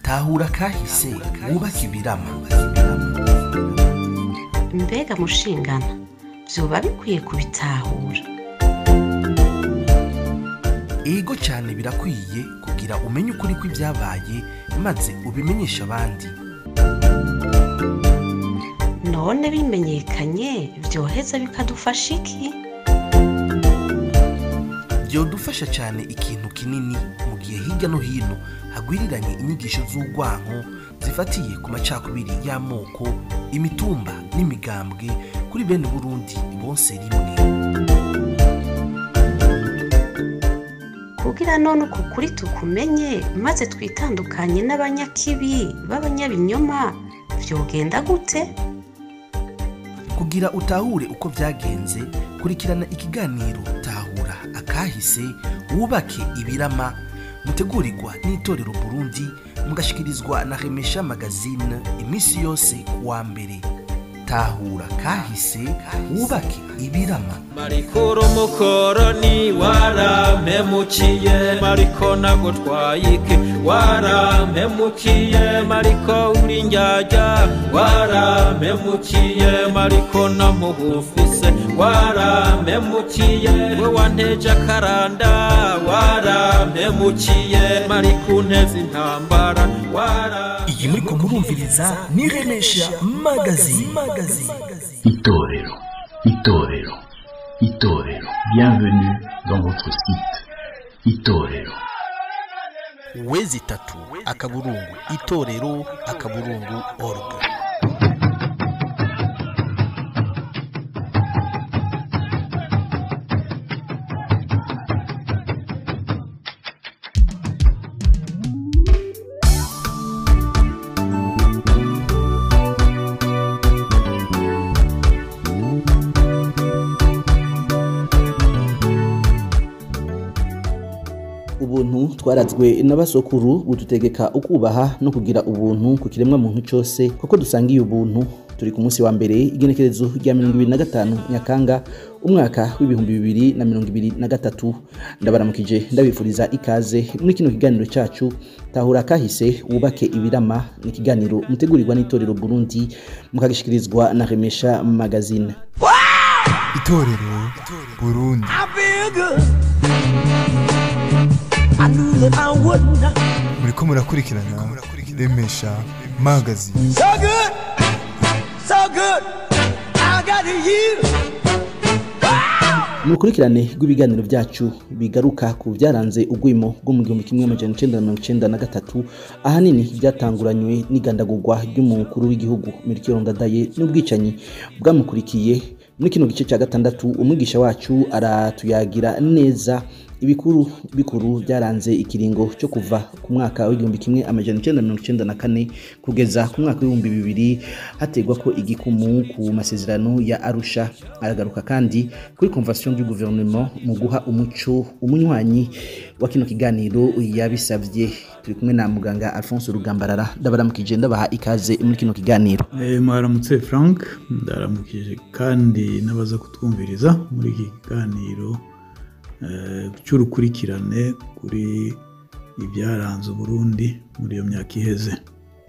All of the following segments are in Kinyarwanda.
tahura kahise wubake ibirama. Mbega mushingana vyoba bikwiye kubitahura. Ego cyane birakwiye kugira umenye ukuri kw'ibyabaye maze ubimenyesha abandi. None bimenyekanye vyoheza bikadufasha iki? Byodufasha cyane ikintu kinini mu gihe hirya no hino hagwiriranye inyigisho z'urwanko zifatiye ku macakubiri y'amoko, imitumba n'imigambwe kuri bene Burundi bose rimwe. Kugira none uko kuri tukumenye maze twitandukanye n'abanyakibi b'abanyabinyoma vyogenda gute? Kugira utahure uko byagenze, kurikirana ikiganiro Tahura Akahise wubake ibirama, mutegurirwa n'itorero Burundi, mugashikirizwa na Remesha Magazine imisi yose kuwa mbere. Tahura Kahise wubake ibirama. Marikuru mukoroni warampemukiye, mariko nagutwayike warampemukiye, mariko uri njyajya warampemukiye, mariko namugufise warampemukiye, we wanteje akaranda warampemukiye, mariko nteze intambara Iyi muriko murumviriza ni Remesha Magazine. Itorero, Itorero, Itorero. Bienvenue dans votre site. Itorero. Wezi tatu akaburungu itorero akaburungu org. Ubuntu twarazwe n'abasokuru bututegeka ukubaha no kugira ubuntu ku kiremwa muntu cyose, kuko dusangiye ubuntu. Turi ku munsi wa mbere igenekerezo rya 25 Nyakanga umwaka w'2023. Ndabaramukije ndabifuriza ikaze muri kino kiganiro cyacu Tahura Kahise wubake ibirama. Ni kiganiro mutegurirwa n'itorero Burundi, mukagishikirizwa na Remesha Magazine. Itorero Burundi. Muriko murakurikirana Remesha Magazine. So good, so good, I got you. Mukurikirane rw'ibiganiro byacu bigaruka ku byaranze ugwimo bwo mu 1993, ahanini byatanguranywe n'igandagurwa ry'umukuru w'igihugu Melchior Ndadaye n'ubwicanyi bwamukurikiye. Muri kino gice cya gatandatu umwigisha wacu aratuyagira neza ibikuru byaranze ikiringo cyo kuva ku mwaka w'1994 kugeza ku mwaka w'2000 hategwa ko igikumu ku masezerano ya Arusha. Aragaruka kandi kuri convention du gouvernement mu guha umuco umunywanyi wa kino kiganiro yabisavye. Turi kumwe na muganga Alphonse Rugambarara. Ndabaramukije ndabaha ikaze muri kino kiganiro. Mwaramutse Frank, ndaramukije kandi nabaza kutwumviriza muri iki kiganiro cy'urukurikirane kuri ibyaranze Burundi muri iyo myaka iheze.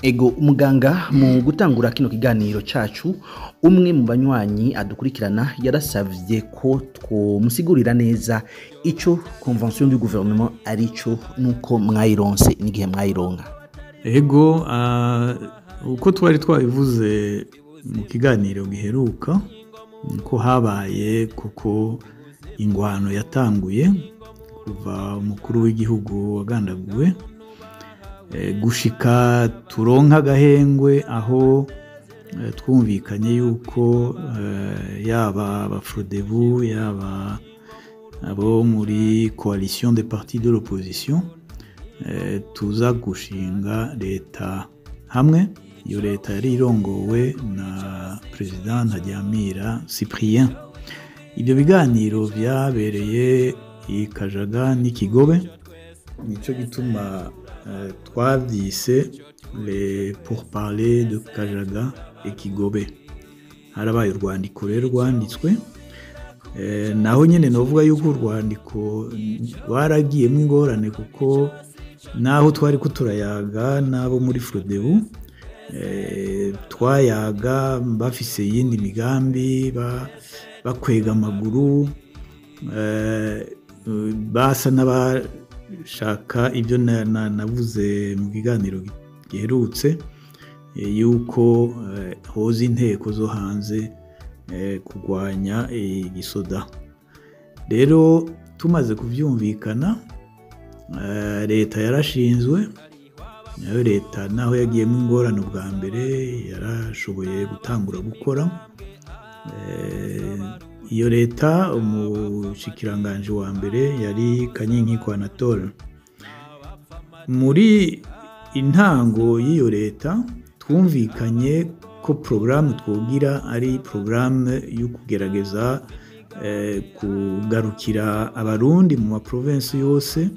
Ego muganga, mu gutangura kino kiganiro cyacu, umwe mu banywanyi adukurikirana yarasavye ko twomusigurira neza ico convention du gouvernement ari cyo nuko mwayironse n'igihe mwayironka. Ego uko twari twabivuze mu kiganiro giheruka, ko habaye kuko ingwano yatanguye kuva umukuru w'igihugu wagandaguwe gushika turonka agahengwe, aho twumvikanye yuko yaba abafrodebu yaba abo muri coalition des partis de l'opposition tuza gushinga leta hamwe. Iyo leta yari irongowe na president Ntaryamira Cyprien. Ibyo biganiro byabereye ikajaga n'ikigobe, nico gituma twavyise les pourparlers de Kajaga et Kigobe. Harabaye urwandiko rero rwanditswe naho nyine novuga yuko urwandiko rwaragiyemo ingorane kuko naho twari kuturayaga n'abo muri Frodebu twayaga bafise yindi migambi bakwega amaguru basa n'abashaka ibyo navuze mu kiganiro giherutse yuko hoza inteko zo hanze kurwanya igisoda. Rero tumaze kubyumvikana leta yarashinzwe, nayo leta naho yagiyemo ingorane ubwa mbere yarashoboye gutangura gukora. Iyo leta umushikiranganje wa mbere yari Kanyinkiko Anatole. Muri intango y'iyo leta twumvikanye ko porogaramu twogira ari porogaramu yo kugerageza kugarukira abarundi mu maprovinsi yose,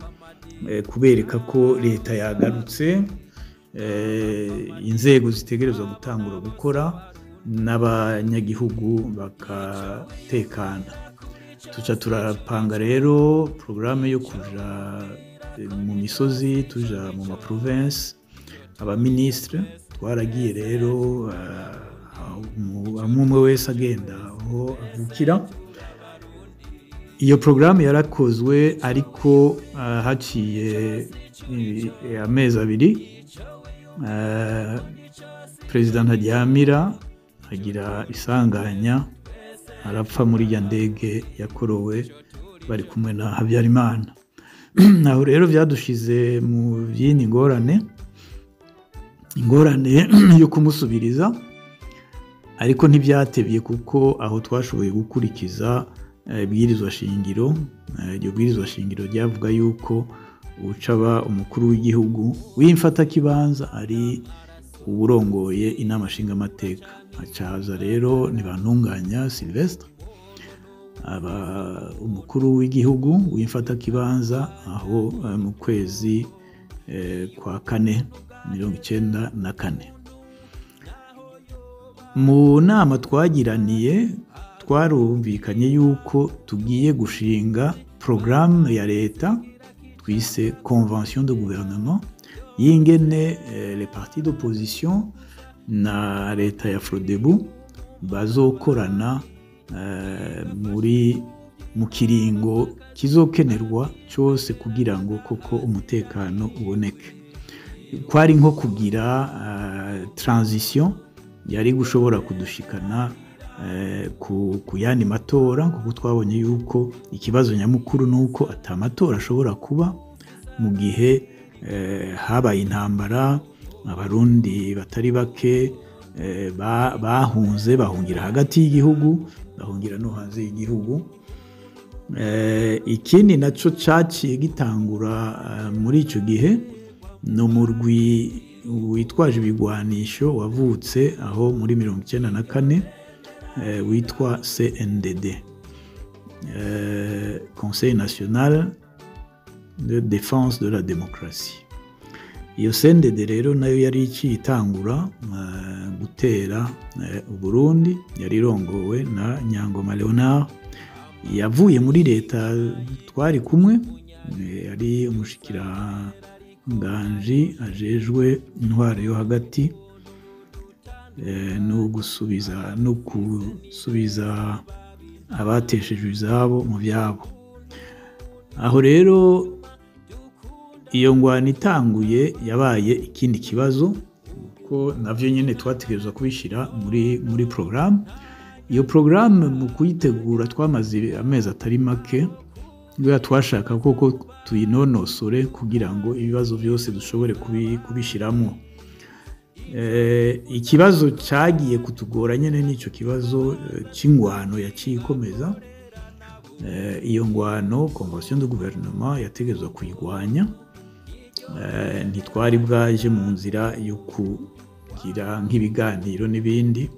kubereka ko leta yagarutse, inzego zitegerezwa gutangura gukora n'abanyagihugu bakatekana. Tuca turapanga rero porogaramu yo kuja mu misozi tuja mu maprovinsi. Abaministre twaragiye rero umwe wese agenda aho avukira. Iyo porogaramu yarakozwe ariko haciye amezi abiri Perezida Ntaryamira agira isanganya arapfa muri ya ndege yakorowe bari kumwe na Habyarimana. Naho rero byadushize mu byindi ingorane yo kumusubiriza, ariko ntibyatebye kuko aho twashoboye gukurikiza ibwirizwa shingiro. Iryo bwirizwa shingiro ryavuga yuko ucaba umukuru w'igihugu w'imfatakibanza ari uburongoye inama nshingamateka. Hacaza rero Ntibantunganya Sylvestre aba umukuru w'igihugu w'imfatakibanza aho mu kwezi kwa kane 1994. Mu nama twagiraniye twarumvikanye yuko tugiye gushinga porogaramu ya leta twise convention de gouvernement y'ingene les partis d'opposition na leta ya Frodebu bazokorana mu kiringo kizokenerwa cyose kugira ngo koko umutekano uboneke. Kwari nko kugira transition yari gushobora kudushikana ku yandi matora, kuko twabonye yuko ikibazo nyamukuru nuko atamatora ashobora kuba mu gihe habaye intambara. Abarundi batari bake bahunze, bahungira hagati y'igihugu, bahungira no hanze y'igihugu. Ikindi naco caciye gitangura muri ico gihe no murwi witwaje ibigwanisho wavutse aho muri 1994 witwa CNDD, Conseil National de Défense de la Démocratie. Iyo CNDD rero nayo yari icitangura gutera Burundi, yari irongowe na Nyangoma Leonard. Yavuye muri leta twari kumwe, yari umushikiranganje ajejwe intwaro yo hagati no gusubiza abateshejwe izabo mu byabo. Aho rero iyo ngwano itanguye yabaye ikindi kibazo, ko navyo nyene twategerezwa kubishira muri programme. Iyo programme mu kuyitegura twamaze amezi atari make, iyo twashaka koko tuyinonosore kugira ngo ibibazo byose dushobore kubishiramo. Ikibazo cyagiye kutugora nyene nico kibazo c'ingwano yacikomeza. Iyo ngwano convention de gouvernement yategezwa kuyigwanya. Ntitwari bwaje mu nzira yo kugira nk'ibiganiro n'ibindi.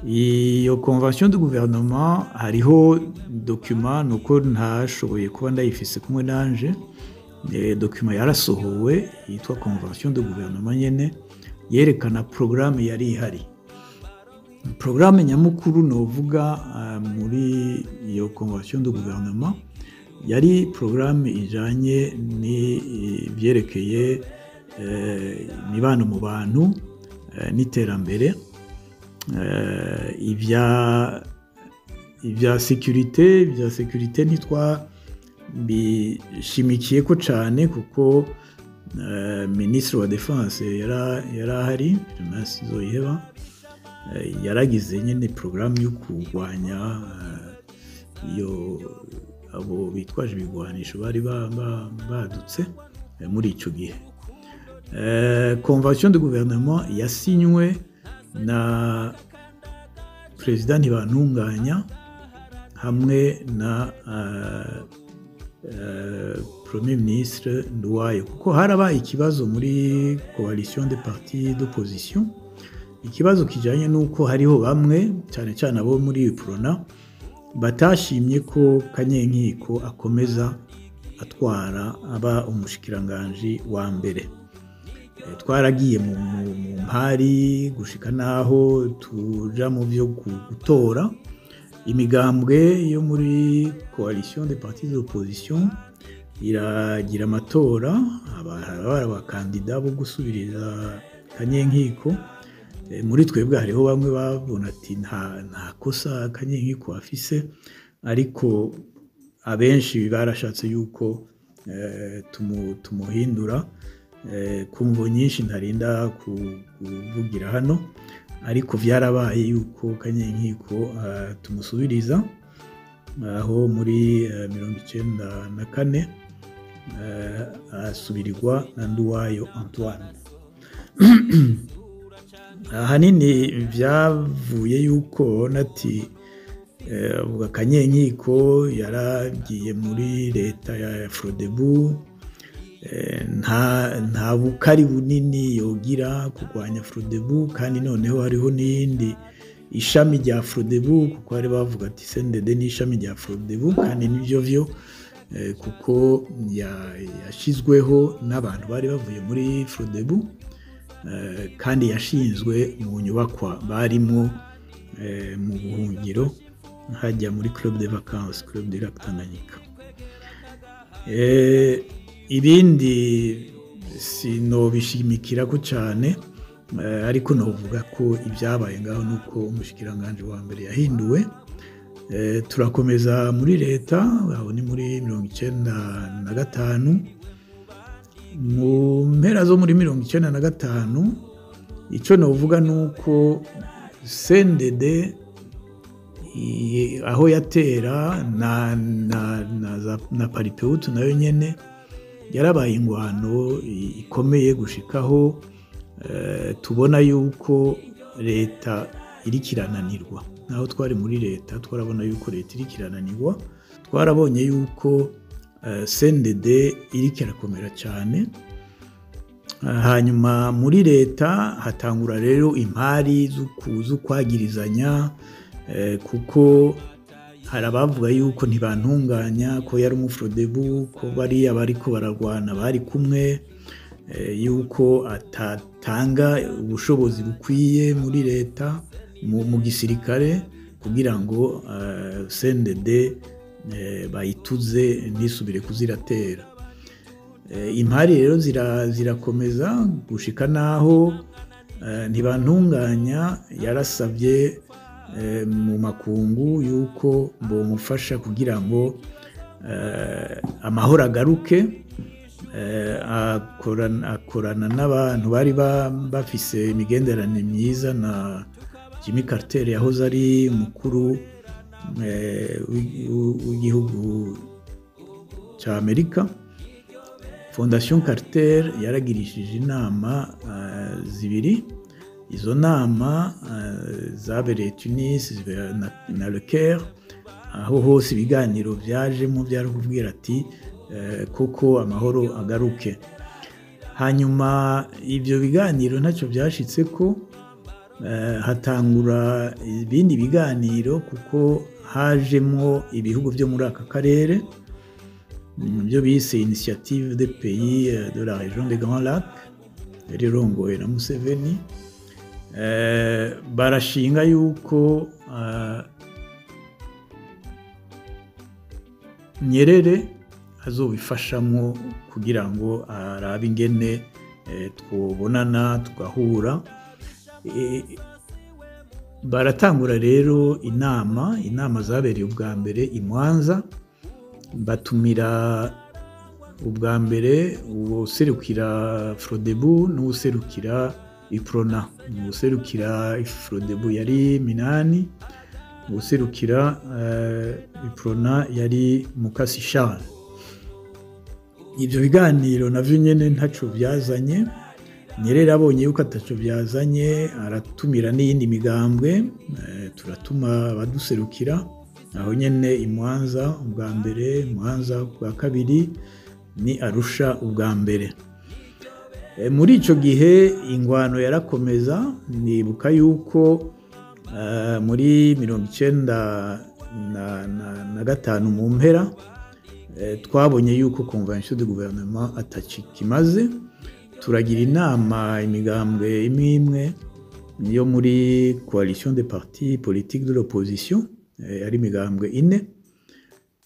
Iyo convention de gouvernement hariho document nuko ntashoboye kuba ndayifise kumwe nanje. Document yarasohowe yitwa convention de gouvernement nyene, yerekana programme yari ihari. Programme nyamukuru novuga muri iyo convention de gouvernement yari programme ijanye n'ivyerekeye imibano mu bantu n'iterambere, ivya sécurité ntitwa bishimikiyeko cane kuko ministre wa défense yarahari Primas Zoiheba, yaragize nyene programme yo kurwanya iyo abo bitwaje ibigwanisho bari badutse muri ico gihe. Convention de gouvernement yasinywe na President Ntibantunganya hamwe na Premier Ministre Nduwayo, kuko haraba ikibazo muri coalition des partis d'opposition, ikibazo kijanye nuko hariho bamwe cyane cyane abo muri UPRONA batashimye ko Kanyenkiko akomeza atwara aba umushikiranganje wa mbere. Twaragiye mu mpari gushika naho tuja mu byo gutora imigambwe yo muri coalition des partis d'opposition iragira amatora abakandida bo gusubiriza Kanyenkiko. Muri twebwe hariho bamwe babona ati nta kosa Kanyenkiko afise, ariko abenshi barashatse yuko tumuhindura kumvo nyinshi ntarinda kuvugira hano, ariko vyarabaye yuko Kanyenkiko tumusubiriza aho muri 1994 asubirirwa na Nduwayo Antoine. Ahanini vyavuye yuko nati avuga Kanyenkiko yaragiye muri leta ya Frodebu, nta bukari bunini yogira kurwanya Frodebu, kandi noneho hariho n'indi ishami rya Frodebu, kuko bari bavuga ati CNDD ni ishami rya Frodebu, kandi nivyo vyo kuko yashizweho n'abantu bari bavuye muri Frodebu, kandi yashinzwe mu nyubakwa barimwo mu buhungiro hajya muri Club de Vacances, Club de Lac Tanganyika. Ibindi sinobishimikirako cane, ariko novuga ko ibyabaye ngaho nuko umushikiranganje wa mbere yahinduwe. Turakomeza muri leta, aho ni muri 1995. Mu mpera zo muri 1995 ico novuga nuko CNDD aho yatera na Paripeutu nayo nyene yarabaye ingwano ikomeye gushikaho tubona yuko leta irikirananirwa. Naho twari muri leta twarabona yuko leta irikirananirwa, twarabonye yuko CNDD iriko irakomera cyane. Hanyuma muri leta hatangura rero impari z'ukwagirizanya, kuko hari abavuga yuko Ntibantunganya ko yari umufrodebu, ko bariya bariko bararwana bari kumwe, yuko atatanga ubushobozi bukwiye muri leta mu gisirikare kugira ngo CNDD bayituze ntisubire kuziratera. Impari rero zirakomeza gushika naho Ntibantunganya yarasabye mu makungu yuko bomufasha kugira ngo amahoro agaruke. Akorana n'abantu bari bafise imigenderanire myiza na Jimmy Carter yahoze ari umukuru w'igihugu cya Amerika. Fondation Carter yaragirishije inama zibiri. Izo nama zabereye Tunis na Le Caire, aho hose ibiganiro vyajemo byari kubwira ati koko amahoro agaruke. Hanyuma ivyo biganiro ntacyo byashitseko, hatangura ibindi biganiro kuko hajemo ibihugu byo muri aka karere byo bise Initiative des pays de la région des Grands Lacs, yari rongoye na Museveni. barashinga yuko Nyerere azobifashamwo kugira ngo arabe ingene twobonana tugahura. Baratangura rero inama zabereye ubwa mbere i Mwanza, batumira ubwa mbere userukira Frodebu n'userukira Iprona. Userukira Frodebu yari Minani, userukira Iprona yari Mukasi Charles. Ibyo biganiro navyo nyene ntaco byazanye. Nyerere abonye yuko ataco byazanye, aratumira n'iyindi migambwe, turatuma abaduserukira aho nyene i Mwanza ubwa mbere, Mwanza ubwa kabiri, ni Arusha ubwa mbere. Muri ico gihe ingwano yarakomeza. Nibuka yuko muri 1995 mu mpera twabonye yuko convention de gouvernement atakimaze. Turagira inama imigambwe imwe yo muri coalition des partis politiques de l'opposition, ari imigambwe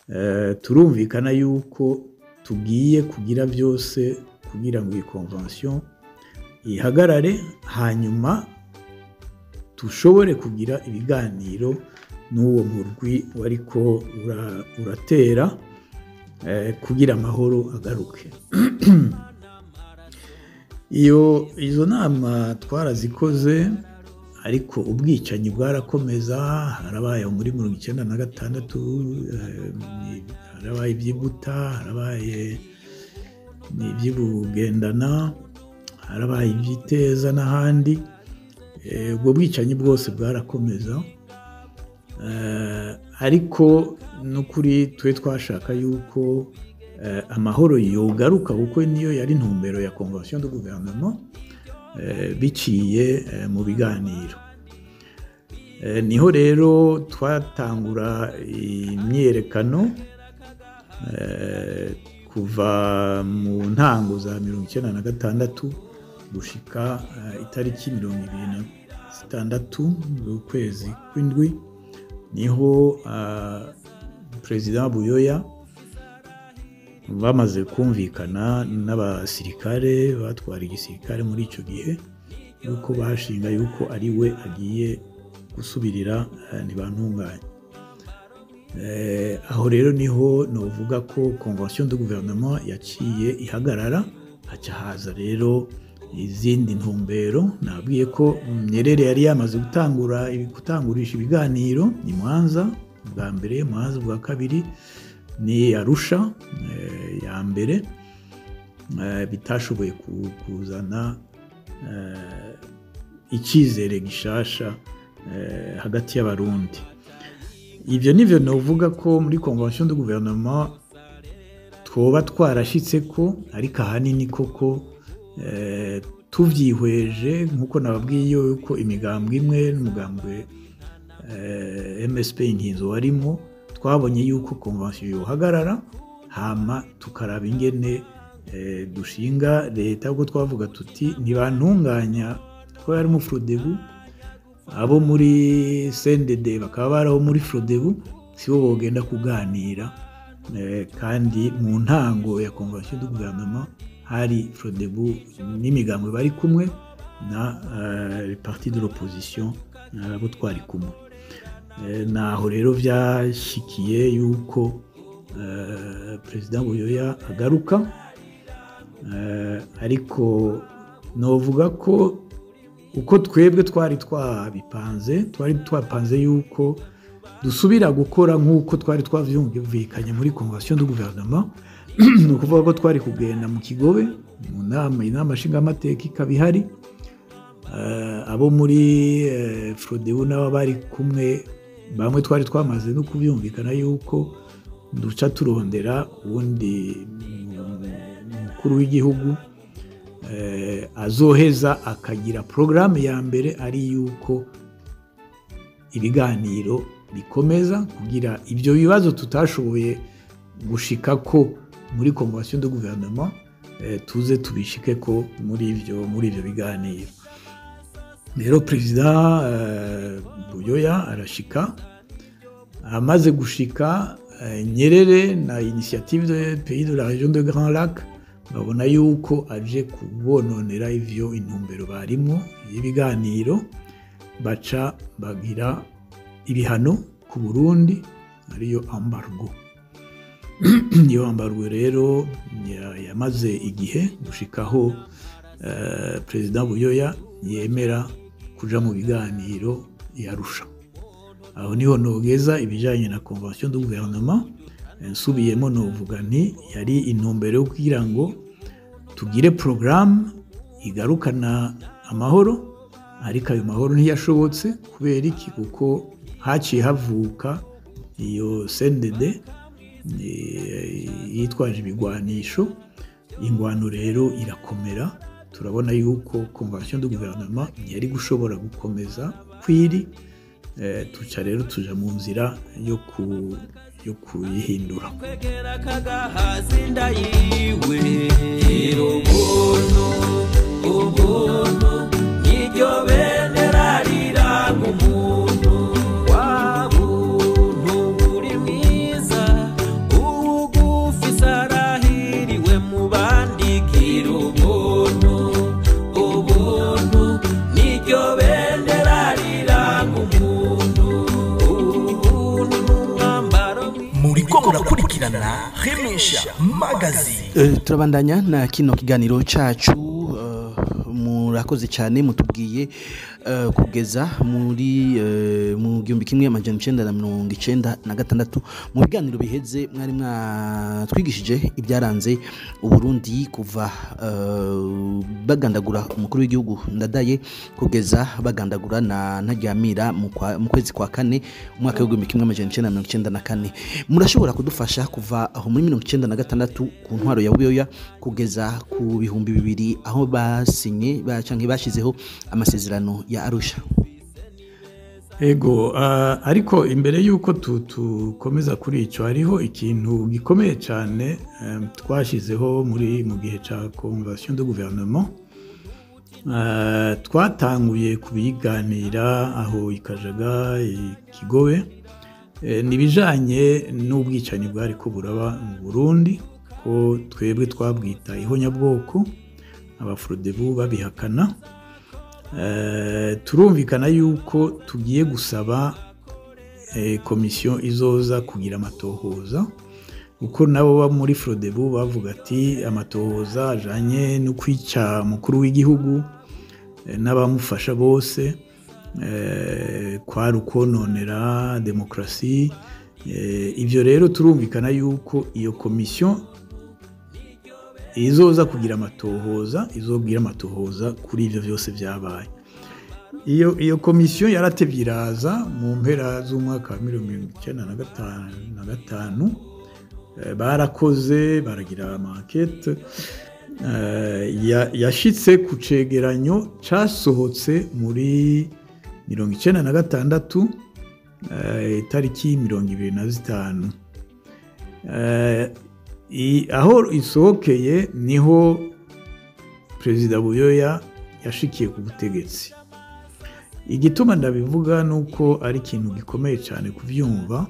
4. Turumvikana yuko tugiye kugira byose kugira ngo iyi convention ihagarare, hanyuma tushobore kugira ibiganiro n'uwo murwi wariko uratera kugira amahoro agaruke. Izo nama twarazikoze, ariko ubwicanyi bwarakomeza. Harabaye muri 1996, harabaye iby'Ibuta, harabaye iby'Ubugendana, harabaye iby'Iteza n'ahandi. Ubwo bwicanyi bwose bwarakomeza, ariko n'ukuri twe twashaka yuko amahoro yogaruka, kuko niyo yari intumbero ya convention de gouvernement, biciye mu biganiro. Niho rero twatangura imyerekano kuva mu ntango za 1996 gushika itariki 26 z'ukwezi kw'indwi, niho President Buyoya bamaze kumvikana n'abasirikare batwara igisirikare muri ico gihe, yuko bashinga yuko ari we agiye gusubirira Ntibantunganya. Aho rero niho novuga ko convention de gouvernement yaciye ihagarara, haca haza rero izindi ntumbero. Nabwiye ko Nyerere yari yamaze gutangurisha ibiganiro ni Mwanza bwa mbere, Mwanza bwa kabiri, ni Arusha ya mbere, bitashoboye kuzana icyizere gishasha hagati y'abarundi. Ibyo nivyo novuga ko muri convention de gouvernement twoba twarashitse ko, ariko ahanini koko tuvyihweje nkuko nababwiye yuko imigambwe imwe n'umugambwe MSP Inkinzo warimo, twabonye yuko convention yohagarara, hama tukaraba ingene dushinga leta. Ubwo twavuga tuti Ntibantunganya ko yari mu Frodebu, abo muri CNDD bakaba baraho muri Frodebu, sibo bogenda kuganira. Kandi mu ntango ya convention de gouvernement hari Frodebu n'imigambwe bari kumwe na les partis de l'opposition abo twari kumwe. Naho rero vyashikiye yuko President Buyoya agaruka, ariko novuga ko uko twebwe twari twapanze yuko dusubira gukora nk'uko twari twavyumvikanye muri convention de gouvernement. Ni ukuvuga ko twari kugenda mu Kigobe mu inama nshingamateka ikaba ihari, abo muri Frodebu nabo bari kumwe, bamwe twari twamaze no kubyumvikana yuko duca turondera ubundi mukuru w'igihugu azoheza akagira programme ya mbere, ari yuko ibiganiro bikomeza kugira ibyo bibazo tutashoboye gushika ko muri convention de gouvernement tuze tubishike ko muri ibyo biganiro. rero perezida Buyoya arashika, amaze gushika Nyerere na initiative de pays de la région de Grand Lac babona yuko aje kubononera ivyo intumbero barimwo y'ibiganiro, baca bagira ibihano ku Burundi ariyo embargo. Iyo embargo rero yamaze igihe gushikaho perezida Buyoya yemera kuja mu biganiro yarusha. Aho niho nogeza ibijanye na convention du gouvernement, nsubiyemo novuga nti yari intumbero yo kugira ngo tugire programme igarukana amahoro, ariko ayo mahoro ntiyashobotse. Kubera iki? Kuko haciye havuka iyo CNDD yitwaje ibigwanisho, ingwano rero irakomera. Turabona yuko convention du gouvernement yari gushobora gukomeza kwiri, tuca rero tuja mu nzira yo kuyihindura. kwegera kagahazi ndayiwe irubuntu ubuntu niryo bendera riranga umuntu wa buntu buri mwiza ugufise arahiriwe mu bandi kirubuntu ubuntu niryo bendera riranga umuntu ubuntu n'umwambaro muriko murakurikirana Remesha Magazine. Turabandanya na kino kiganiro cacu. Murakoze cyane, mutubwiye kugeza muri mu 1996 mu biganiro biheze mwari mwatwigishije ibyaranze Uburundi kuva bagandagura umukuru w'igihugu Ndadaye kugeza bagandagura na Ntaryamira mu kwezi kwa kane umwaka wa 1994. Murashobora kudufasha kuva aho muri 1996 ku ntwaro ya Buyoya kugeza ku 2000 aho basinye canke bashizeho amasezerano ya Arusha? Ego, ariko imbere yuko tukomeza kuri ico hariho ikintu gikomeye cyane twashizeho mu gihe ca convention de gouvernement. Twatanguye kubiganira aho ikajaga Kigobe, nibijanye n'ubwicanyi bwari ko buraba mu Burundi, ko twebwe twabwita ihonyabwoko, abafrodebu babihakana. Turumvikana yuko tugiye gusaba komisiyo izoza kugira amatohoza, uko nabo muri Frodebu bavuga ati amatohoza ajanye no kwica mukuru w'igihugu n'abamufasha bose kwari ukononera demokrasi. Ivyo rero turumvikana yuko iyo komisiyo izoza kugira amatohoza, izobwira amatohoza kuri ivyo vyose vyabaye. Iyo komisiyo yaratevye iraza mu mpera z'umwaka wa 1995, barakoze baragira amankete, yashitse ku cegeranyo casohotse muri 1996 itariki 25. Aho isohokeye niho perezida Buyoya yashikiye ku butegetsi. Igituma ndabivuga nuko ari ikintu gikomeye cyane kuvyumva,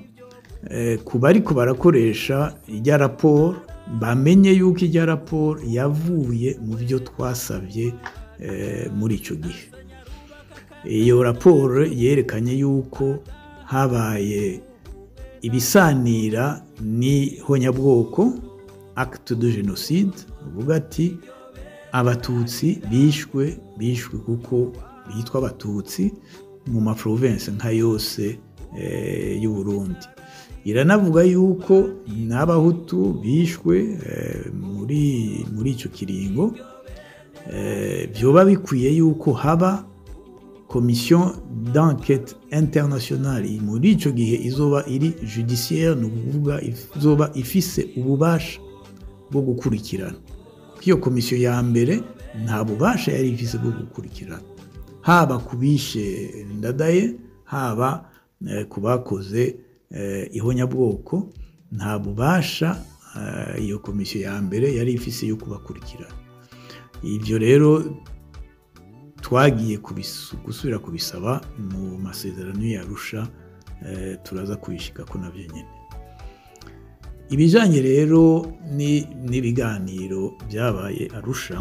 kuba ariko barakoresha ijya raporo bamenye yuko ijya raporo yavuye mu byo twasabye muri ico gihe. Iyo raporo yerekanye yuko habaye ibisanira ni honyabwoko, acte de génocide, uvuga ati abatutsi bishwe kuko bitwa abatutsi mu ma province nka yose y'u Burundi. Iranavuga yuko n'abahutu bishwe muri ico kiringo, byoba bikwiye yuko haba commission d'enquête internationale muri ico gihe izoba iri judiciaire, no kuvuga izoba ifise ububasha bwo gukurikirana. Iyo komisiyo ya mbere nta bubasha yari ifise bwo gukurikirana, haba kubishe Ndadaye, haba kubakoze ihonyabwoko, nta bubasha iyo komisiyo ya mbere yari ifise yo kubakurikirana. Ivyo rero twagiye gusubira kubisaba mu masezerano y'Arusha, turaza kubishikako navyo nyene. Ibijanye rero n'ibiganiro byabaye Arusha,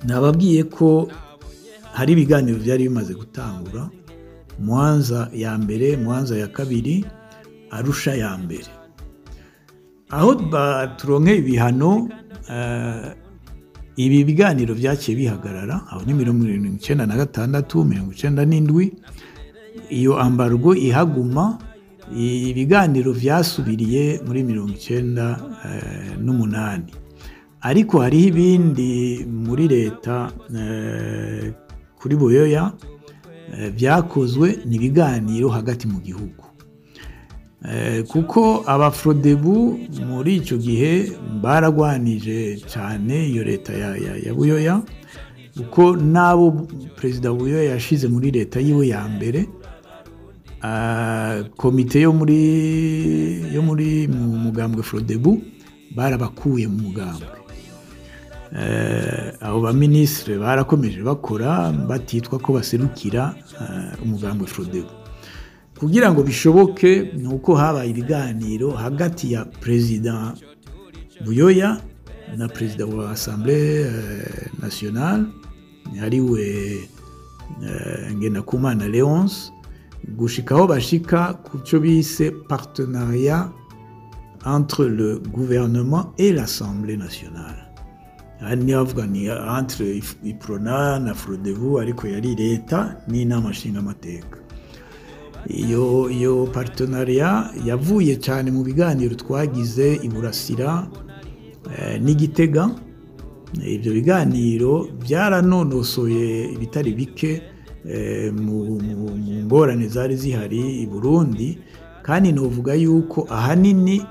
nababwiye ko hari ibiganiro byari bimaze gutangura, Mwanza ya mbere, Mwanza ya kabiri, Arusha ya mbere. Aho turonke ibihano, ibi biganiro byaciye bihagarara, aho ni 1996, 1997, iyo ambargo ihaguma, ibiganiro vyasubiriye muri 1998. Ariko hariho ibindi muri leta kuri Buyoya byakozwe n'ibiganiro hagati mu gihugu, kuko abafrodebu muri ico gihe baragwanije cyane iyo leta ya Buyoya, kuko nabo Perezida Buyoya yashize muri leta yiwe ya mbere, komite yo muri mu mugambwe Frodebu barabakuye mu mugambwe. Abo ba ministre barakomeje bakora batitwa ko baserukira umugambwe Frodebu. Kugira ngo bishoboke nuko habaye ibiganiro hagati ya President Buyoya na President wa Assemblée Nationale hariwe Ngendakumana Léonce, gushikaho bashika kuco bise partenariat entre le gouvernement et l'Assemblée nationale. Hani avuga ni entre Iprona na Frodebu, ariko yari leta n'inama nshingamateka. Iyo partenariat yavuye cyane mu biganiro twagize i Burasira n'Igitega. Ibyo biganiro byaranonosoye ibitari bike mu ngorane zari zihari i Burundi, kandi novuga yuko ahanini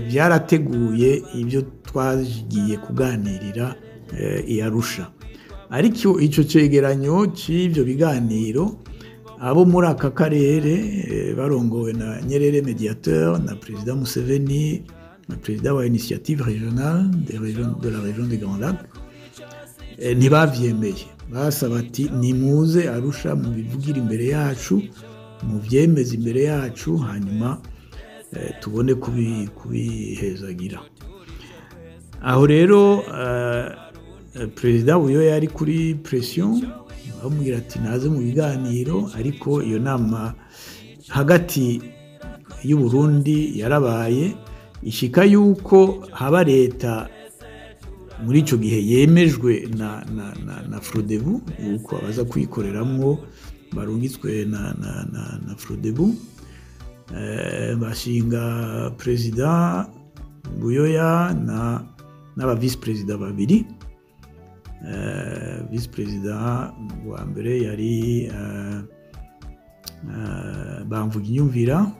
byarateguye ibyo twagiye kuganirira i Arusha. Ariko ico cegeranyo c'ivyo biganiro, abo muri aka karere barongowe na Nyerere Mediateur na President Museveni na President wa Initiative Régionale de la région des Grands Lacs, ntibavyemeye. Basaba ati nimuze Arusha mubivugira imbere yacu, muvyemeze imbere yacu, hanyuma tubone kubihezagira. Aho rero Perezida Buyoya yari kuri pression, bamubwira ati naze mu biganiro, ariko iyo nama hagati y'u Burundi yarabaye, ishika yuko haba leta muri ico gihe yemejwe na Frodebu, yuko abaza kwikoreramwo barungitswe na Frodebu. Bashinga President Buyoya n'aba vice president babiri. Vice president wa mbere yari Bamvuginyumvira,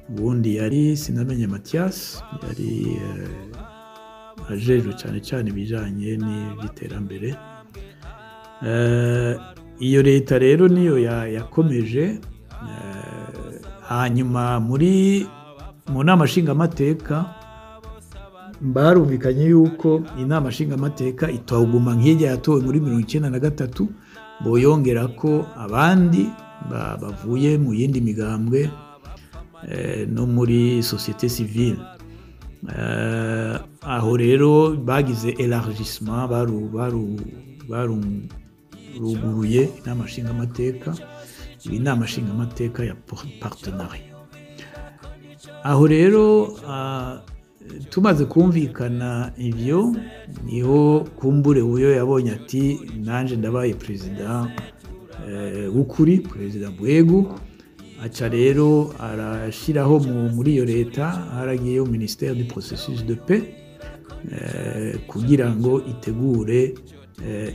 ubundi yari Sinamenye Mathias, yari ajejwe cyane ibijanye n'iby'iterambere. Iyo leta rero niyo yakomeje. Hanyuma mu nama nshingamateka barumvikanye yuko inama nshingamateka itawuguma nk'ijya yatowe muri 1993, boyongera ko abandi bavuye mu yindi migambwe no muri société civile. Aho rero bagize élargissement, baruguruye inama nshingamateka, inama nshingamateka ya partenariat. Aho rero tumaze kumvikana ivyo, niho kumbure uyo yabonye ati nanje ndabaye president w'ukuri, president Bwegu. Aca rero arashiraho muri iyo leta, haragiyeyo ministère du processus de paix kugira ngo itegure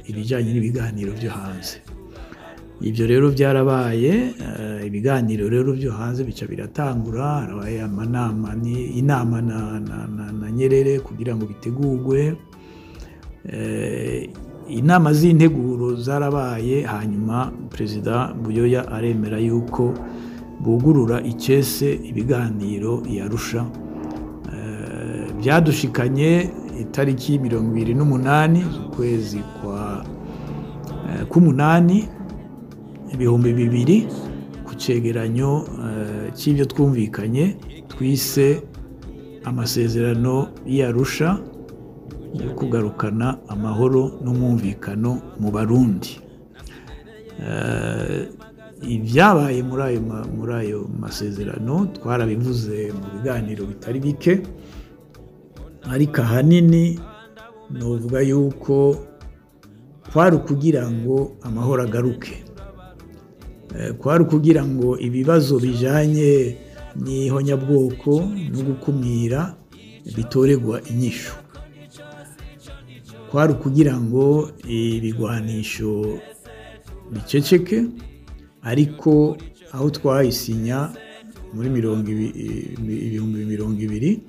ibijanye n'ibiganiro byo hanze. Ibyo rero byarabaye, ibiganiro rero byo hanze bica biratangura, harabaye inama na Nyerere kugira ngo bitegurwe. Inama z'integuro zarabaye, hanyuma Perezida Buyoya aremera yuko bugurura icese ibiganiro i Arusha. Byadushikanye itariki 28 z'ukwezi k'umunani 2000 ku cegeranyo c'ivyo twumvikanye twise amasezerano y'Arusha yo kugarukana amahoro n'umwumvikano mu Barundi. Ibyabaye muri ayo masezerano twarabivuze mu biganiro bitari bike, ariko ahanini novuga yuko kwari ukugira ngo amahoro agaruke, kwari ukugira ngo ibibazo bijanye n'ihonyabwoko no gukumira bitoregwa inyishu, kwari ukugira ngo ibigwanisho biceceke, ariko aho twayisinya muri 2020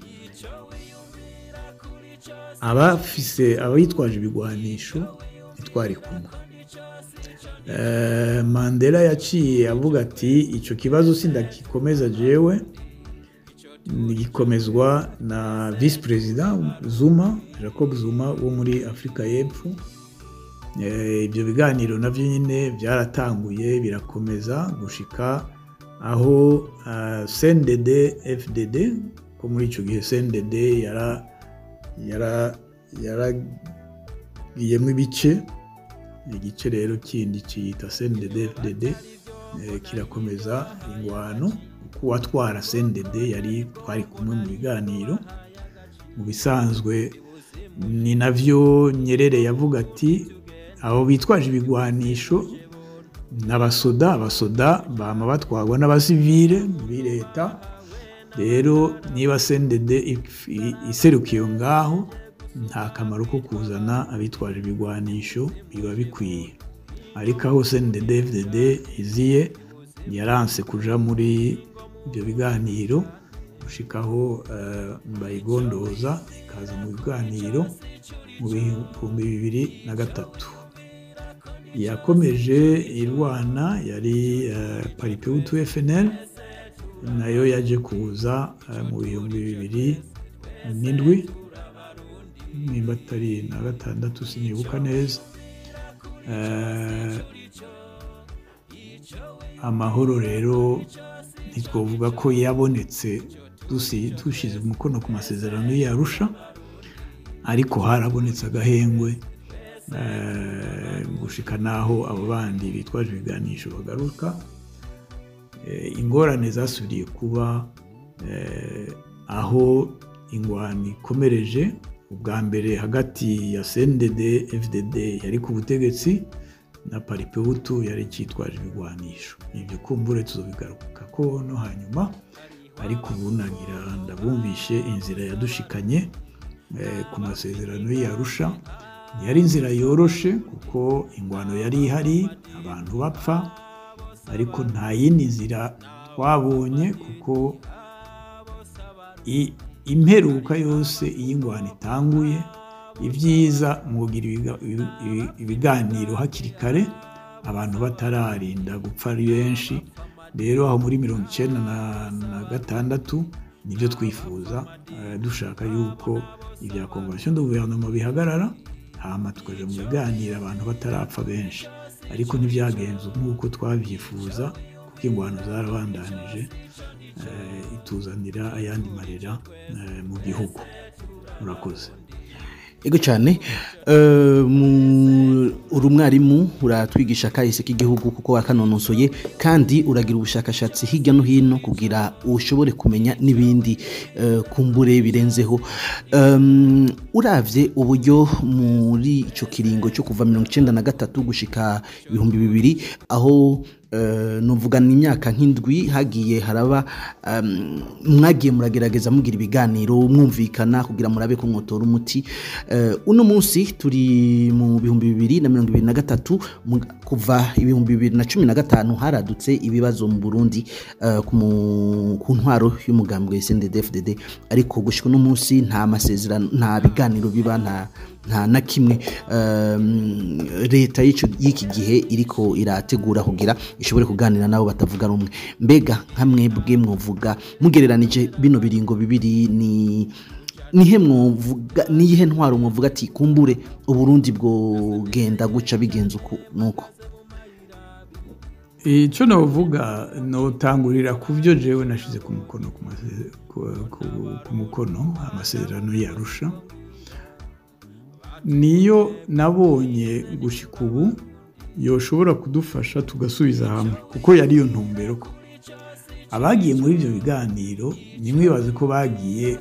abayitwaje ibigwanisho ntitwari kumwe. Mandela yaciye avuga ati ico kibazo sindagikomeza jewe, gikomezwa na vice president Zuma, Jacob Zuma wo muri Afrika y'Epfo. Ibyo biganiro navyo nyine byaratanguye birakomeza gushika aho CNDD FDD ko muri ico gihe CNDD yaragiyemwe ibice, igice rero kindi ciyita CNDD FDD kirakomeza ingwano. Kuwatwara CNDD yari twari kumwe mu biganiro. Mu bisanzwe ni navyo Nyerere yavuga ati abo bitwaje ibigwanisho n'abasoda bama batwagwa n'abasivile muri leta. Rero niba CNDD iserukiye ngaho, nta kamaro ko kuzana abitwaje ibigwanisho, biba bikwiye. Ariko aho CNDD FDD iziye yaranse kuja muri ibyo biganiro, gushikaho bayigondoza ikaza mu biganiro mu 2003. Yakomeje irwana, yari Paripehutu FNL, nayo yaje kuza mu 2007 nimba atari na 6 sinibuka neza. Amahoro rero ntitwovuga ko yabonetse dushize umukono ku masezerano y'Arusha, ariko harabonetse agahengwe gushika naho abo bandi bitwaje ibiganisho bagaruka. Ingorane zasubiriye kuba aho ingwani ikomereje, ubwa mbere hagati ya CNDD FDD yari ku butegetsi na Paripehutu yari cyitwaje ibigwanisho. Ibyo kumbure tuzobigaruka ko no hanyuma, ariko ubunagira ndabumvishe inzira yadushikanye ku masezerano y'Arusha. Yari inzira yoroshe kuko ingwano yari ihari, abantu bapfa, ariko nta yindi nzira twabonye kuko imperuka yose y'ingwano itanguye. Ibyiza mugira ibiganiro hakiri kare, abantu batararinda gupfa ari benshi. Rero aho muri 1996 nibyo twifuza, dushaka yuko ibya convention de gouvernement bihagarara, hama tukaje mu biganiro abantu batarapfa benshi. Ariko ntibyagenze nk'uko twabyifuza, kuko ingwano zarabandanije ituzanira ayandi marira mu gihugu. Murakoze. Ego cyane, uri umwarimu uratwigisha kahise k'igihugu kuko wakanonosoye, kandi uragira ubushakashatsi hirya no hino kugira ushobore kumenya n'ibindi kumbure birenzeho. Uravye uburyo muri ico kiringo cyo kuva 1993 gushika 2000 aho nuvugana imyaka nk'indwi hagiye haraba mwagiye muragerageza mugira ibiganiro mwumvikana kugira murabe ko mwotora umuti. Uno munsi turi mu 2023 kuva 2015 haradutse ibibazo mu Burundi ku ntwaro y'umugambwe CNDD-FDD, ariko gushika uno munsi nta masezerano, nta biganiro biba, nta na kimwe leta y'iki gihe iriko irategura kugira ishobore kuganira nabo batavuga rumwe. Mbega nkamwe bwe mwovuga mugereranije bino biringo bibiri, ni niyihe ntwaro mwovuga ati kumbure Uburundi bwogenda guca bigenza uku nuko? icyo navuga notangurira ku byo jewe nashize ku mukono ku mukono amasezerano y'Arusha niyo nabonye gushika ubu yoshobora kudufasha tugasubiza hamwe kuko yari yo ntumbero ko abagiye muri ibyo biganiro nimwe bazi ko bagiye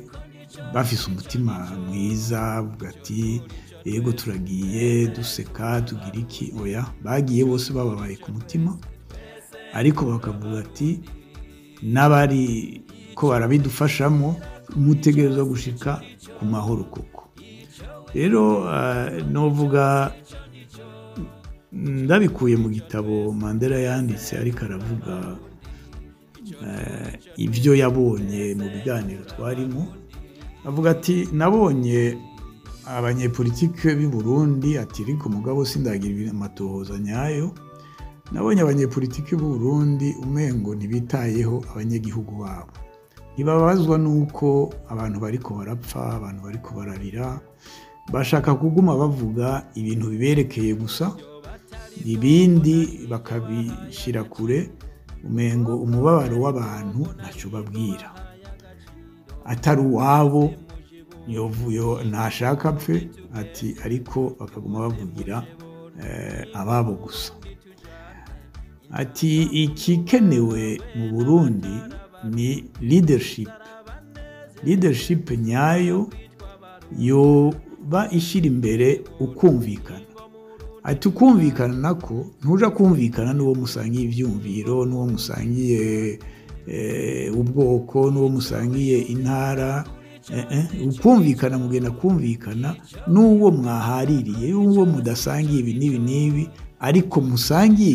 bafise umutima mwiza bugati yego turagiye duseka tugira iki oya bagiye bose bababaye ku mutima ariko bakavuga ati n'abari ko barabidufashamo umutegereza gushika ku mahoro koko rero novuga ndabikuye mu gitabo Mandela yanditse ariko aravuga ibyo yabonye mu biganiro twarimo avuga ati nabonye abanyepolitike b'i Burundi ati ariko mugabo sindagira amatohoza nyayo nabonye abanyepolitike b'u Burundi umengo ntibitayeho abanyagihugu babo ntibabazwa nuko abantu bariko barapfa abantu bariko bararira bashaka kuguma bavuga ibintu biberekeye gusa ibindi bakabishira kure umengo umubabaro w'abantu ntacyo babwira atari uwabo yovuyo ntashaka apfe ati ariko bakaguma bavugira ababo gusa ati ikikenewe mu Burundi ni leadership nyayo yoba ishira imbere ukumvikana ati ukumvikana nako ntuja kumvikana n'uwo musangiye ivyumviro n'uwo musangiye ubwoko n'uwo musangiye intara ukumvikana mugenda kumvikana n'uwo mwahaririye n'uwo mudasangiye ibi n'ibi n'ibi ariko musangiye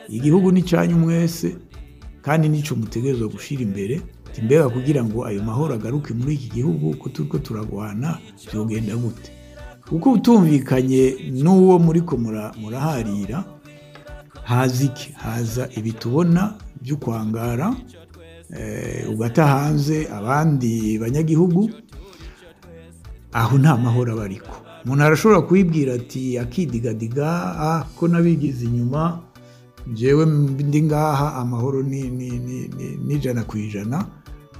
igihugu ni cyanyu mwese kandi nico mutegerezwa gushira imbere mbega kugira ngo ayo mahoro agaruke muri iki gihugu ko turiko turagwana byogenda gute uko utumvikanye n'uwo muriko muraharira haza ibitubona by'ukwangara ugata hanze abandi banyagihugu aho nta mahoro bariko umuntu arashobora kwibwira ati akidigadiga ko nabigize inyuma jewe ndi ngaha amahoro ni jana ku ijana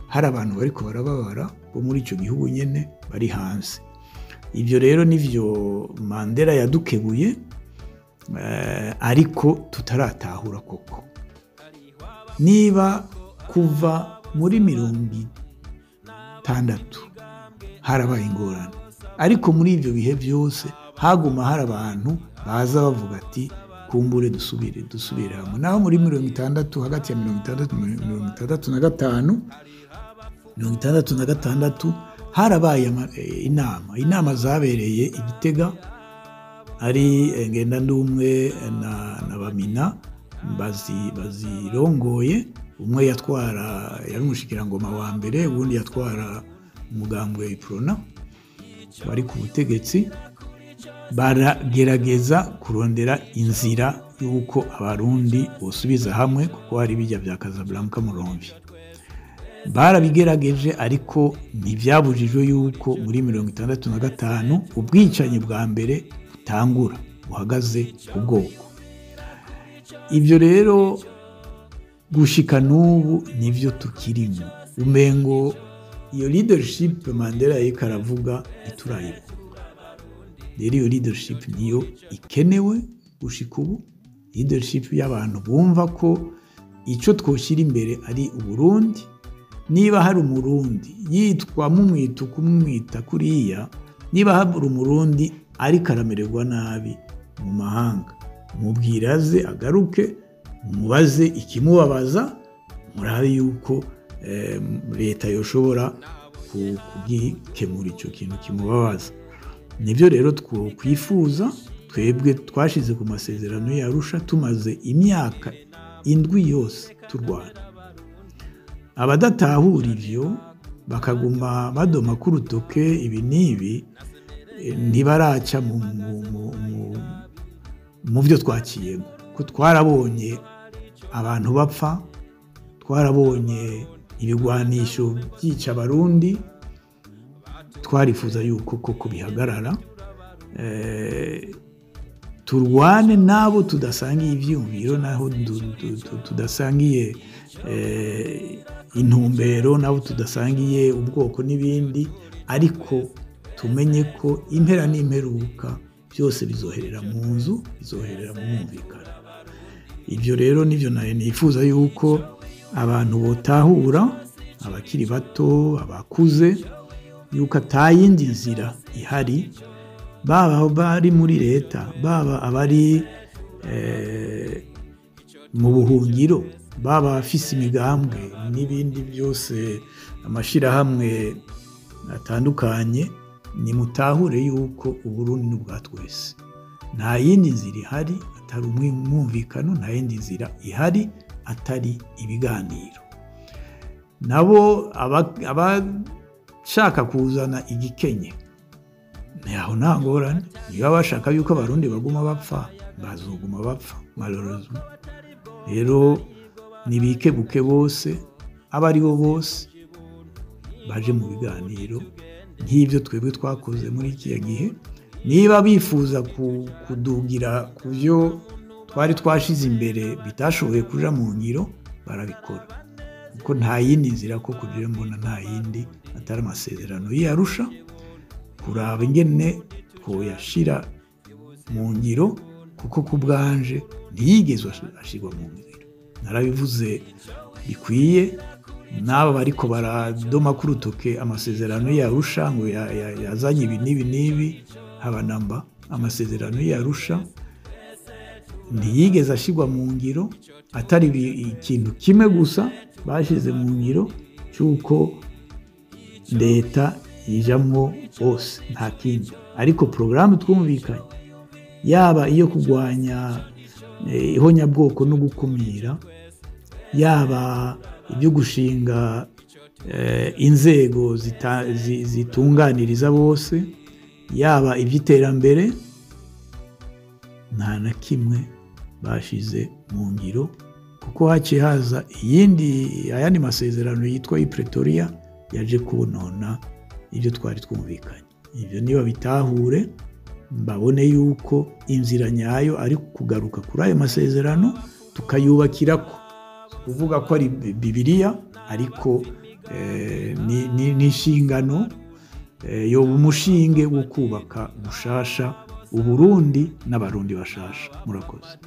hari abantu bariko barababara bo muri ico gihugu nyene bari hanze ibyo rero nivyo Mandela yadukebuye ariko tutaratahura koko niba kuva muri 60 harabaye ingorane ariko muri ibyo bihe byose haguma hari abantu baza bavuga ati kumbure dusubire hamwe naho muri 60 hagati ya 66 harabaye inama zabereye Igitega ari Ngendandumwe na Bamina bazirongoye umwe yatwara yari umushikirangoma wa mbere ubundi yatwara umugambwe Iprona bari ku butegetsi baragerageza kurondera inzira y'uko abarundi bosubiza hamwe kuko hari bijya bya Casablanca Murombi barabigerageje ariko ntibyabujijwe yuko muri 65 ubwicanyi bwa mbere butangura buhagaze ku bwoko ibyo rero gushika n'ubu nivyo tukirimo umengo iyo leadership Mandela yikaravuga iturayibo rero iyo leadership niyo ikenewe gushika ubu leadership y'abantu bumva ko ico twoshira imbere ari Uburundi niba hari umurundi yitwa mumwita kumwita kuriya niba hari umurundi ari karamererwa nabi mu mahanga mubwiraze agaruke mubaze ikimubabaza murabe yuko leta yoshobora kugikemura icyo kintu kimubabaza nibyo rero twokwifuza twebwe twashize ku masezerano y'Arusha tumaze imyaka 7 yose turwana abadatahura ivyo bakaguma badoma ku rutoke ibi nibi ntibaraca mu byo twakiyemo ko twarabonye abantu bapfa twarabonye ibigwanisho byica abarundi twarifuza yuko koko bihagarara, turwane n'abo tudasangiye ivyiyumviro, naho tudasangiye intumbero, n'abo tudasangiye ubwoko n'ibindi, ariko tumenye ko impera n'imperuka byose bizoherera mu nzu, bizoherera mu mwumvikano. Ibyo rero nivyo nayo nifuza yuko abantu botahura, abakiri bato, abakuze, yuko atayindi nzira ihari, baba bari muri leta, baba abari mu buhungiro, baba afise imigambwe n'ibindi byose, amashirahamwe atandukanye, nimutahure yuko Uburundi n'ubwa twese. Nta yindi nzira ihari atari umwumvikano, nta yindi nzira ihari atari ibiganiro. Nabo abashaka kuzana igikenye, naho nta ngorane, niba bashaka yuko abarundi baguma bapfa, bazoguma bapfa malheureusement. Rero nibikebuke bose, abari bo bose baje mu biganiro nk'ibyo twebwe twakoze muri iki gihe. Niba bifuza kudugira ku byo twari twashize imbere bitashoboye kuja mu ngiro, barabikora, kuko nta yindi nzira ko kugira mbona nta yindi atari amasezerano y'Arusha, kuraba ingene twoyashira mu ngiro, kuko ku bwanje ntiyigeze ashirwa mu ngiro. Narabivuze bikwiye, n'aba bariko baradoma ku rutoke amasezerano y'Arusha ngo yazanye ibi n'ibi n'ibi, habanamba amasezerano y'Arusha ntiyigeze ashirwa mu ngiro, atari ikintu kimwe gusa bashize mu ngiro, cy'uko leta yijamwo bose, nta kindi. Ariko porogaramu twumvikanye, yaba iyo kurwanya ihonyabwoko no gukumira, yaba ibyo gushinga inzego zitunganiriza bose, yaba iby'iterambere, nta na kimwe bashize mu ngiro, kuko haciye haza ayandi masezerano yitwa Pretoria yaje kubonona ibyo twari twumvikanye. Ibyo niba bitahure, mbabone yuko inzira nyayo ari kugaruka kuri ayo masezerano, tukayubakirako. Kuvuga ko ari Bibiliya, ariko ni inshingano, yoba umushinge wo kubaka gushasha Uburundi n'abarundi bashasha. Murakoze.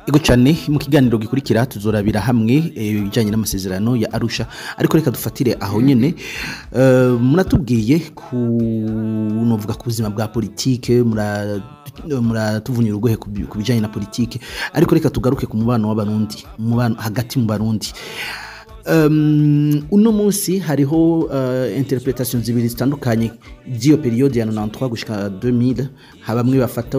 Ego cyane, mu kiganiro gikurikira tuzorabira hamwe ibijanye n'amasezerano ya Arusha, ariko reka dufatire aho nyene. Muratubwiye novuga ku buzima bwa politike, muratuvunyira urugohe ku bijanye na politike, ariko reka tugaruke ku mubano w'abarundi, umubano hagati mu barundi. Uno munsi hariho interpretation zibiri zitandukanye by'iyo periode ya 93 gushika 2000, habamwe bafata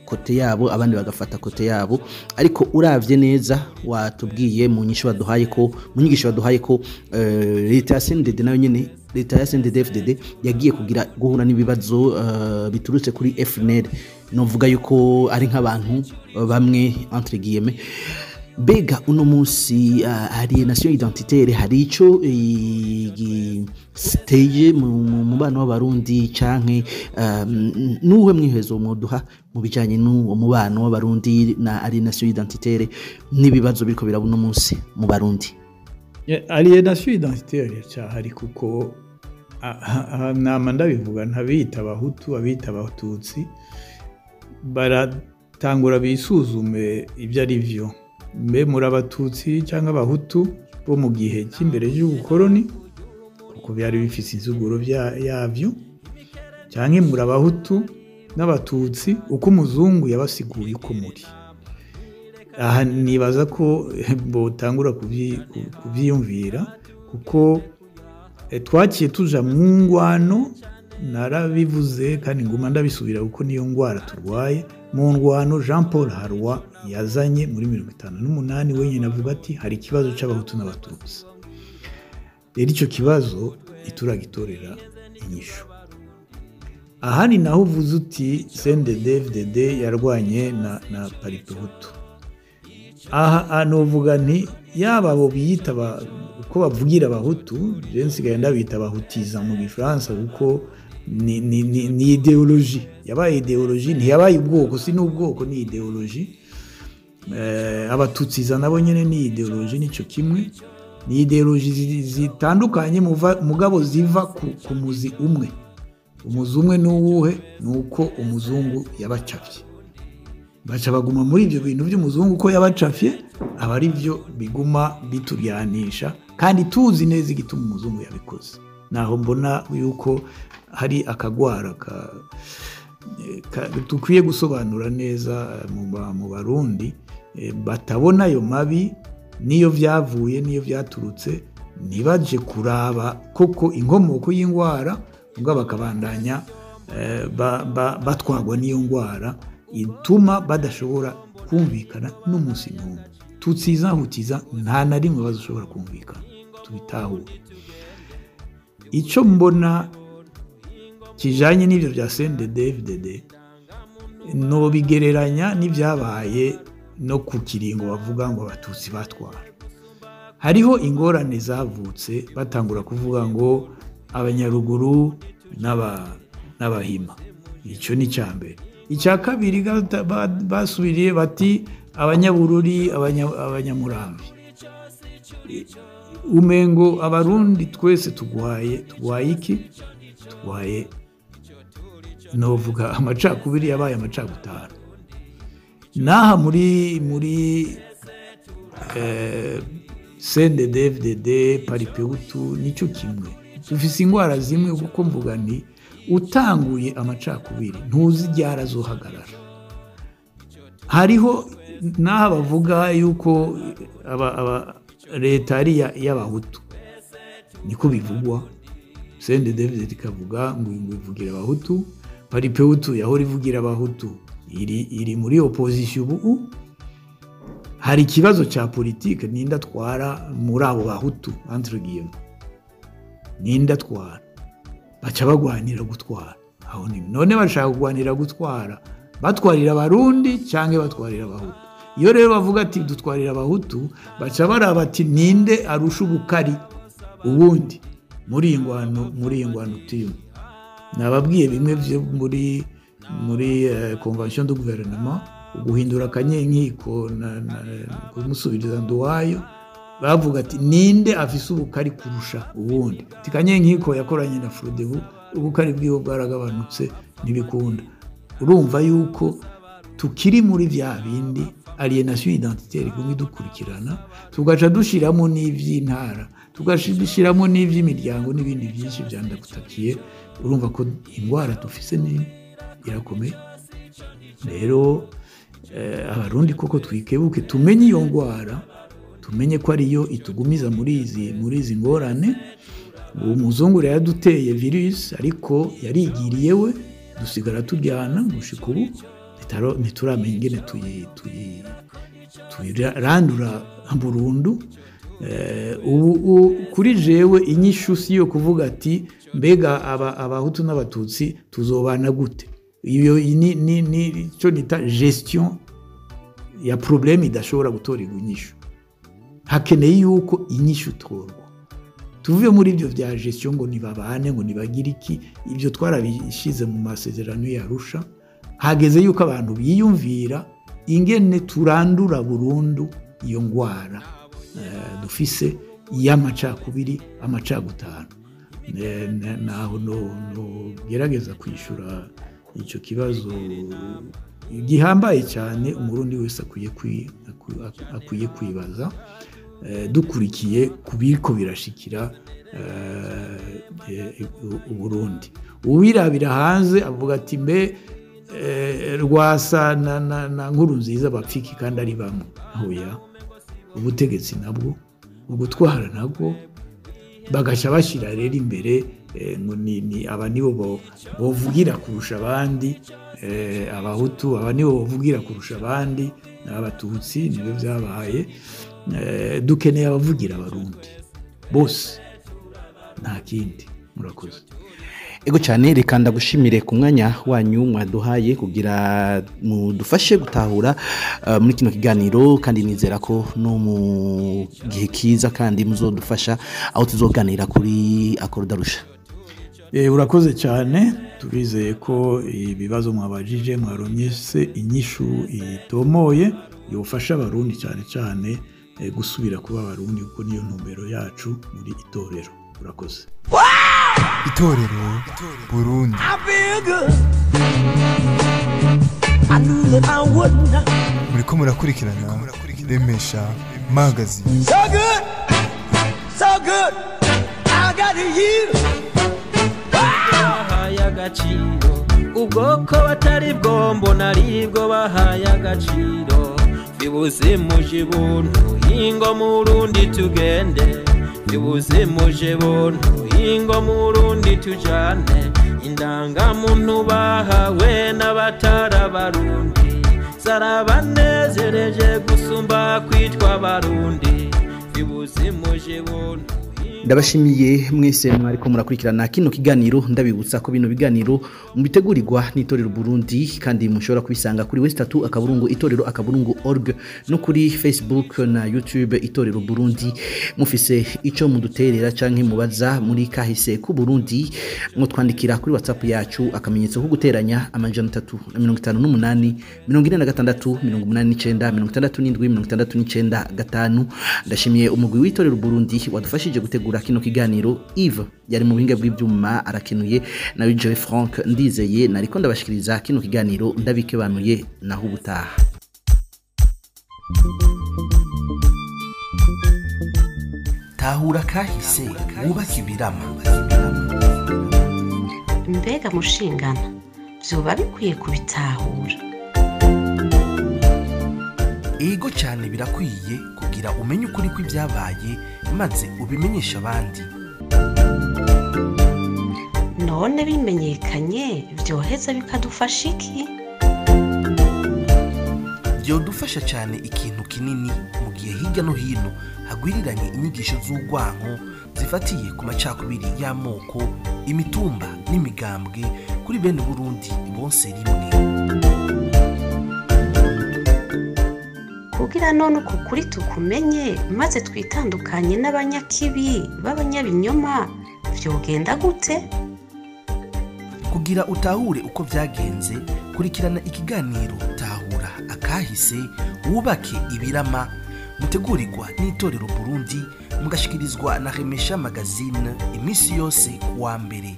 kote yabo, abandi bagafata kote yabo, ariko uravye neza watubwiye mu nyigisho baduhaye ko leta ya CNDD nayo nyene, leta ya CNDD-FDD yagiye kugira guhura n'ibibazo biturutse kuri FNL, novuga yuko ari nk'abantu bamwe entre guillemets. Bega uno munsi alienation identitaire hari ico stage mu mubano w'abarundi, canke nuwe mwihezo muduha mu bijanye n'uwo mubano w'abarundi na alienation identitaire n'ibibazo biriko biraba uno munsi mu barundi? Alienation identitaire cyahari, kuko nama ndabivuga, ntabita abahutu, abita abatutsi baratangura bisuzume ibyo ari byo. Mbe muri abatutsi cyangwa abahutu bo mu gihe cy'imbere y'ubukoroni, kuko byari bifise inzuguro yavyo, cyangwa muri abahutu n'abatutsi uko umuzungu yabasiguye uko muri. Aha nibaza ko botangura kuvyiyumvira, kuko twaciye tuja mu ngwano, narabivuze kandi nguma ndabisubira kuko niyo ngwara turwaye. Mu ngwano Jean Paul Harwa yazanye muri 1958 wenyine avuga ati hari ikibazo c'abahutu n'abatutsi. Rero ico kibazo ituragitorera inyishu. Aha ni naho uvuze uti CNDD-FDD yarwanye na Parituhutu. Aha novuga nti yaba abo biyita uko bavugira abahutu, je nsigaye ndabita abahutiza mu Gifaransa, kuko ni ideoloji, yabaye ideoloji, ntiyabaye ubwoko, si n'ubwoko, ni ideoloji. Abatutsiza nabo nyene ni ideoloji, nico kimwe, ni ideoloji zitandukanye mugabo ziva ku muzi umwe. Umuzi umwe n'uwuhe? Nuko umuzungu yabacafye, baca baguma muri ibyo bintu by'umuzungu ko yabacafye, aba ari byo biguma bituryanisha, kandi tuzi neza igituma umuzungu yabikoze. Naho mbona yuko hari akagwara dukwiye gusobanura neza mu Barundi, batabona ayo mabi niyo byavuye niyo byaturutse, ntibaje kuraba koko inkomoko y'indwara, ngo bakabandanya batwagwa n'iyo ndwara ituma badashobora kumvikana n'umunsi n'umwe. Tutsiza hutiza nta na rimwe bazashobora kumvikana, tubitahure. Icyo mbona kijanye n'ibyo bya CNDD-FDD no bigereranya n'ibyabaye no ku kiringo bavuga ngo abatutsi batwara. Hariho ingorane zavutse batangura kuvuga ngo abanyaruguru n'abahima. Icyo ni cyambere. Icya kabiri basubiriye bati abanyabururi, abanyamurambi. Umengo abarundi twese tugwaye iki? Tugwaye novuga amacakubiri yabaye amacakutano. Naha muri CNDD-FDD paripeutu nico kimwe. Dufise ingwara zimwe kuko mvuga nti utanguye amacakubiri ntuzi ryara zohagarara. Hariho naha bavuga yuko leta ari y'abahutu, niko bivugwa. CNDD-FDD ikavuga ngo ivugira abahutu, paripeutu yahora ivugira abahutu, iri muri opposition ubu. Hari ikibazo cya politike ninda twara muri abo bahutu entre guillemets, ninda twara baca bagwanira gutwara. Aho ni none bashaka kugwanira gutwara, batwarira abarundi cyangwa batwarira abahutu. Iyo rero bavuga ati dutwarira abahutu, baca baraba ati ninde arusha ubukari ubundi muri ingwano tiyo. Nababwiye bimwe byo muri convention de gouvernement, guhindura kanyenkiko kumusubiriza Nduwayo, bavuga ati ninde afise ubukari kurusha ubundi. Kanyenkiko yakoranye na Frodebu, ubukari bwiwe bwaragabanutse ntibikunda. Urumva yuko tukiri muri vya bindi alienation identitaire kumwe dukurikirana, tugaca dushiramo n'ivy'intara, tugashiramo n'ivy'imiryango n'ibindi byinshi byandakutakiye. Urumva ko ingwara dufise ni irakomeye. Rero abarundi koko twikebuke, tumenye iyo ngwara, tumenye ko ariyo itugumiza muri izi ngorane. Umuzungu rero yaduteye virus, ariko yarigiriye we, dusigara turyana gushika ubu ntituramenye ingene tuyirandura burundu. Ubu kuri jewe inyishu si yo kuvuga ati mbega abahutu n'abatutsi tuzobana gute. Iyo ni cyo nita gestion ya problème idashobora gutora inyishu. Hakeneye yuko inyishu torwa, tuvuye muri ibyo bya gestion ngo nibabane ngo nibagira iki. Ibyo twarabishize mu masezerano ya Arusha. Hageze yuko abantu biyumvira ingene turandura burundu iyo ngwara dufise y'amacakubiri, amacagutano. Naho no gerageza kwishura icyo kibazo gihambaye cyane umurundi wese akwiye kwibaza, dukurikiye kubiko birashikira Uburundi. Uwirabira hanze avuga ati mbe Rwasa na Nkurunziza bapfiki kandi ari bamwe. Hoya, ubutegetsi nabwo, ugutwara nabwo bagasha bashira rero imbere ngo ni aba nibo bovugira kurusha abandi, abahutu aba nibo bovugira kurusha abandi, abatutsi nibo byabaye. Dukeneye abavugira abarundi bose, nta kindi. Murakoze. Ego cyane, reka ndagushimire ku mwanya wanyu mwaduhaye kugira mudufashe gutahura muri kino kiganiro, kandi nizera ko no mu gihe kiza kandi muzodufasha aho tuzoganira kuri Accord d'Arusha. urakoze cyane turizeye ko ibibazo mwabajije mwaronyese inyishu itomoye yofasha abarundi cyane cyane gusubira kuba abarundi kuko niyo ntumbero yacu muri itorero. Urakoze. Itorero Burundi. Muriko murakurikirana Remesha Magazine. So good, so good. I got you. Bahaye agaciro ubwoko batari bwombo naribwo bahaye agaciro bibuze muje buntu ingo murundi tugende bibuze muje buntu ingo murundi tujane indanga muntu bahawe n'abatara barundi zarabanezereje gusumba kwitwa barundi bibuze muje buntu. Ndabashimiye mwese mwariko murakurikirana kino kiganiro. Ndabibutsa ko bino biganiro mubitegurirwa n'itorero Burundi kandi mushobora kubisanga kuri West3 akaburungu itorero akaburungu org no kuri Facebook na YouTube itorero Burundi. Mufise ico muduterera canke mubaza muri kahise ku Burundi mutwandikira kuri WhatsApp yacu akamenyetso ko guteranya amajana 358 46 89 67 Ndashimiye umugwi w'itorero Burundi wadufashije gutegura kino kiganiro. Yves yari mu buhinga bw'ibyuma arakenuye na Joe Frank ndizeye nariko ndabashikiriza kino kiganiro ndabikebanuye naho ubutaha. Tahura kahise wubaka ibirama. Mbega mushingana vyoba bikwiye kubitahura. Ego cyane birakwiye kugira umenye ukuri kw'ibyabaye maze ubimenyesha abandi. None bimenyekanye vyoheza bikadufasha iki? Byodufasha cyane ikintu kinini mu gihe hirya no hino hagwiriranye inyigisho z'urwanko zifatiye ku macakubiri y'amoko, imitumba n'imigambwe kuri bene Burundi bose rimwe. Kugira none uko kuri tukumenye maze twitandukanye n'abanyakibi b'abanyabinyoma vyogenda gute? Kugira utahure uko vyagenze kurikirana ikiganiro Tahura akahise wubake ibirama mutegurirwa n'itorero Burundi mugashikirizwa na Remesha Magazine imisi yose kuwa mbere.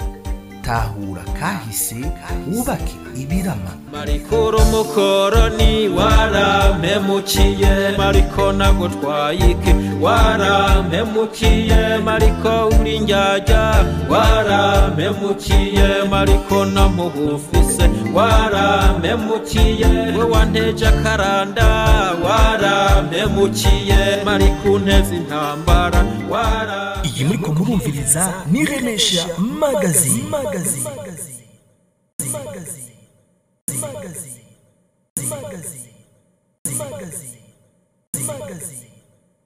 Tahura kahise wubake ibirama. Marikuru mukoroni warampemukiye mariko nagutwayike warampemukiye mariko uri njyajya warampemukiye mariko namugufise warampemukiye we wanteje akaranda warampemukiye mariko nteze intambara iyi muriko murumviriza ni Remesha Magazine. Magazine.